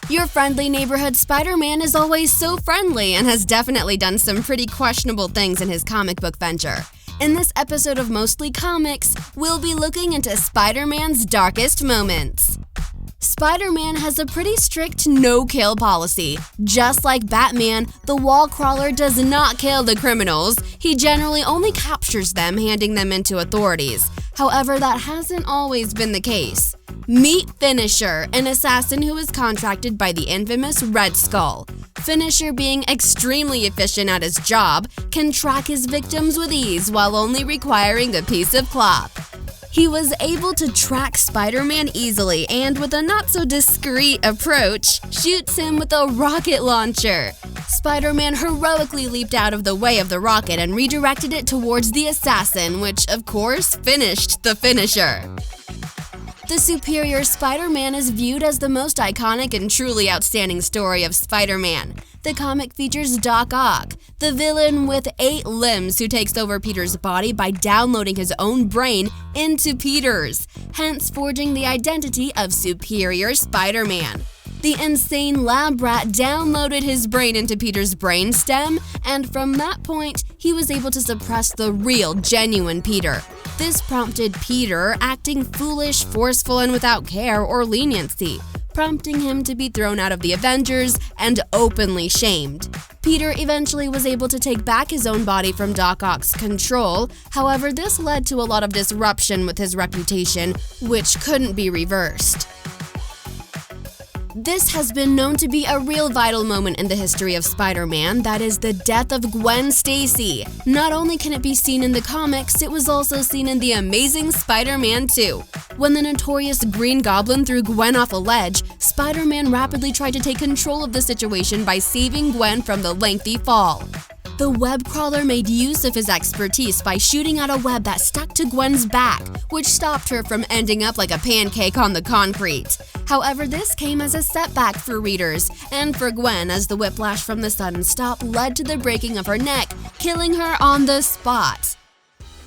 Your friendly neighborhood Spider-Man is always so friendly and has definitely done some pretty questionable things in his comic book venture. In this episode of Mostly Comics, we'll be looking into Spider-Man's darkest moments. Spider-Man has a pretty strict no-kill policy. Just like Batman, the wall crawler does not kill the criminals. He generally only captures them, handing them into authorities. However, that hasn't always been the case. Meet Finisher, an assassin who is contracted by the infamous Red Skull. Finisher, being extremely efficient at his job, can track his victims with ease while only requiring a piece of cloth. He was able to track Spider-Man easily and, with a not-so-discreet approach, shoots him with a rocket launcher. Spider-Man heroically leaped out of the way of the rocket and redirected it towards the assassin, which, of course, finished the Finisher. The Superior Spider-Man is viewed as the most iconic and truly outstanding story of Spider-Man. The comic features Doc Ock, the villain with 8 limbs who takes over Peter's body by downloading his own brain into Peter's, hence forging the identity of Superior Spider-Man. The insane lab rat downloaded his brain into Peter's brainstem, and from that point, he was able to suppress the real, genuine Peter. This prompted Peter acting foolish, forceful, and without care or leniency, prompting him to be thrown out of the Avengers and openly shamed. Peter eventually was able to take back his own body from Doc Ock's control. However, this led to a lot of disruption with his reputation, which couldn't be reversed. This has been known to be a real vital moment in the history of Spider-Man, that is the death of Gwen Stacy. Not only can it be seen in the comics, it was also seen in The Amazing Spider-Man 2. When the notorious Green Goblin threw Gwen off a ledge, Spider-Man rapidly tried to take control of the situation by saving Gwen from the lengthy fall. The web crawler made use of his expertise by shooting out a web that stuck to Gwen's back, which stopped her from ending up like a pancake on the concrete. However, this came as a setback for readers, and for Gwen, as the whiplash from the sudden stop led to the breaking of her neck, killing her on the spot.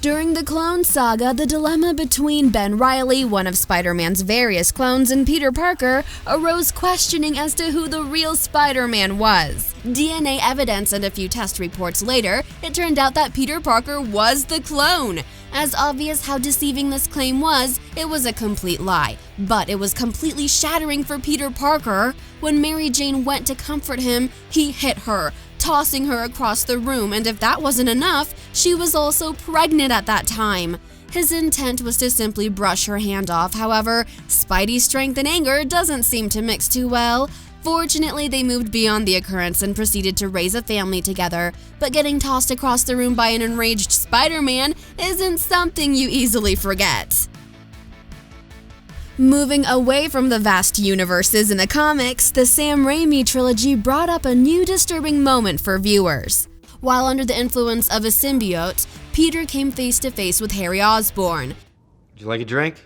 During the Clone Saga, the dilemma between Ben Reilly, one of Spider-Man's various clones, and Peter Parker arose, questioning as to who the real Spider-Man was. DNA evidence and a few test reports later, it turned out that Peter Parker was the clone. As obvious how deceiving this claim was, it was a complete lie. But it was completely shattering for Peter Parker. When Mary Jane went to comfort him, he hit her, tossing her across the room, and if that wasn't enough, she was also pregnant at that time. His intent was to simply brush her hand off. However, Spidey's strength and anger doesn't seem to mix too well. Fortunately, they moved beyond the occurrence and proceeded to raise a family together, but getting tossed across the room by an enraged Spider-Man isn't something you easily forget. Moving away from the vast universes in the comics, the Sam Raimi trilogy brought up a new disturbing moment for viewers. While under the influence of a symbiote, Peter came face to face with Harry Osborn. Would you like a drink?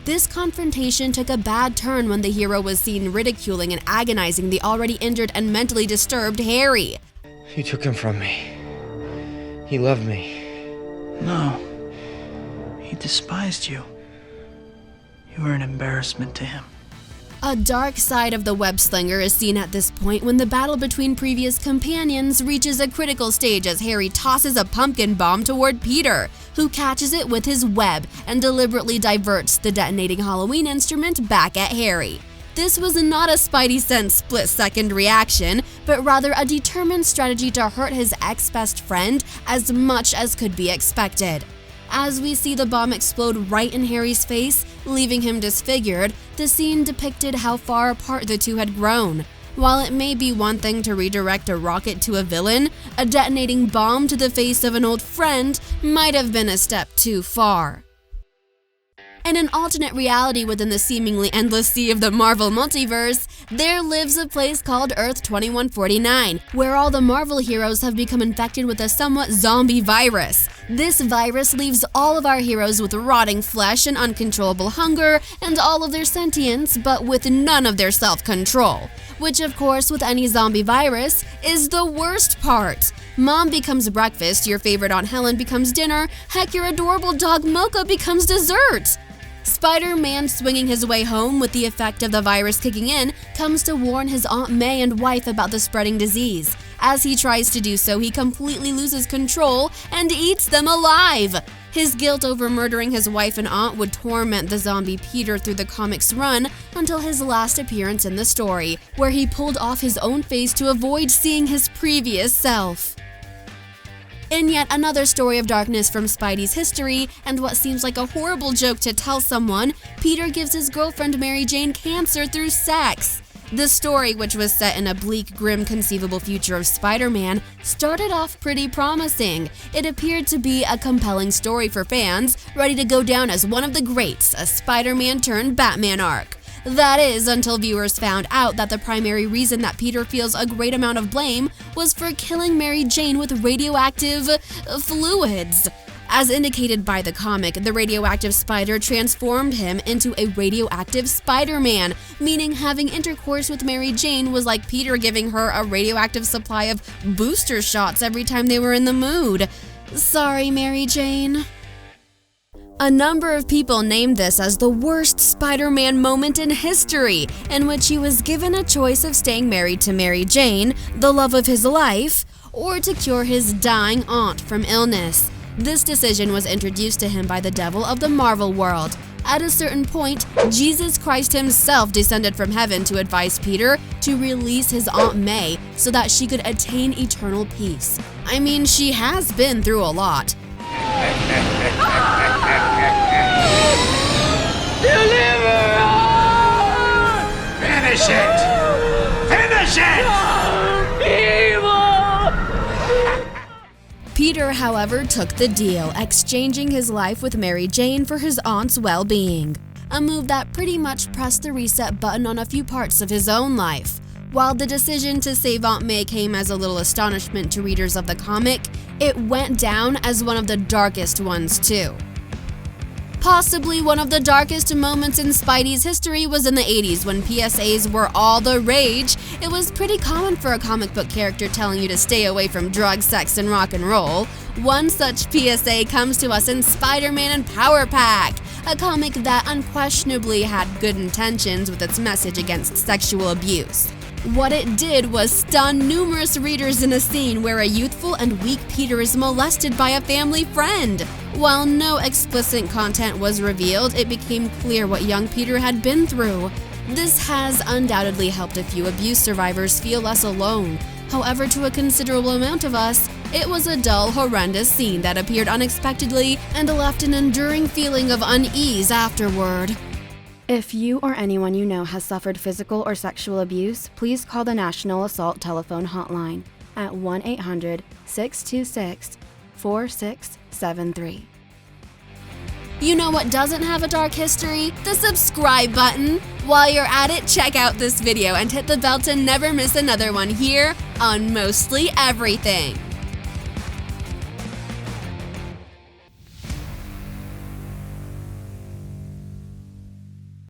This confrontation took a bad turn when the hero was seen ridiculing and agonizing the already injured and mentally disturbed Harry. You took him from me. He loved me. No. He despised you. You were an embarrassment to him. A dark side of the web-slinger is seen at this point when the battle between previous companions reaches a critical stage as Harry tosses a pumpkin bomb toward Peter, who catches it with his web and deliberately diverts the detonating Halloween instrument back at Harry. This was not a Spidey sense split-second reaction, but rather a determined strategy to hurt his ex-best friend as much as could be expected. As we see the bomb explode right in Harry's face, leaving him disfigured, the scene depicted how far apart the two had grown. While it may be one thing to redirect a rocket to a villain, a detonating bomb to the face of an old friend might have been a step too far. In an alternate reality within the seemingly endless sea of the Marvel multiverse, there lives a place called Earth 2149, where all the Marvel heroes have become infected with a somewhat zombie virus. This virus leaves all of our heroes with rotting flesh and uncontrollable hunger, and all of their sentience, but with none of their self-control. Which, of course, with any zombie virus, is the worst part. Mom becomes breakfast, your favorite Aunt Helen becomes dinner, heck, your adorable dog Mocha becomes dessert. Spider-Man, swinging his way home with the effect of the virus kicking in, comes to warn his Aunt May and wife about the spreading disease. As he tries to do so, he completely loses control and eats them alive. His guilt over murdering his wife and aunt would torment the zombie Peter through the comic's run until his last appearance in the story, where he pulled off his own face to avoid seeing his previous self. In yet another story of darkness from Spidey's history, and what seems like a horrible joke to tell someone, Peter gives his girlfriend Mary Jane cancer through sex. The story, which was set in a bleak, grim, conceivable future of Spider-Man, started off pretty promising. It appeared to be a compelling story for fans, ready to go down as one of the greats, a Spider-Man turned Batman arc. That is, until viewers found out that the primary reason that Peter feels a great amount of blame was for killing Mary Jane with radioactive fluids. As indicated by the comic, the radioactive spider transformed him into a radioactive Spider-Man, meaning having intercourse with Mary Jane was like Peter giving her a radioactive supply of booster shots every time they were in the mood. Sorry, Mary Jane. A number of people named this as the worst Spider-Man moment in history, in which he was given a choice of staying married to Mary Jane, the love of his life, or to cure his dying aunt from illness. This decision was introduced to him by the devil of the Marvel world. At a certain point, Jesus Christ himself descended from heaven to advise Peter to release his Aunt May so that she could attain eternal peace. I mean, she has been through a lot. Deliver us! Finish it! Finish it! Peter, however, took the deal, exchanging his life with Mary Jane for his aunt's well-being. A move that pretty much pressed the reset button on a few parts of his own life. While the decision to save Aunt May came as a little astonishment to readers of the comic, it went down as one of the darkest ones too. Possibly one of the darkest moments in Spidey's history was in the 80s when PSAs were all the rage. It was pretty common for a comic book character telling you to stay away from drugs, sex, and rock and roll. One such PSA comes to us in Spider-Man and Power Pack, a comic that unquestionably had good intentions with its message against sexual abuse. What it did was stun numerous readers in a scene where a youthful and weak Peter is molested by a family friend. While no explicit content was revealed, it became clear what young Peter had been through. This has undoubtedly helped a few abuse survivors feel less alone. However, to a considerable amount of us, it was a dull, horrendous scene that appeared unexpectedly and left an enduring feeling of unease afterward. If you or anyone you know has suffered physical or sexual abuse, please call the National Assault Telephone Hotline at 1-800-626-4673. You know what doesn't have a dark history? The subscribe button. While you're at it, check out this video and hit the bell to never miss another one here on Mostly Everything.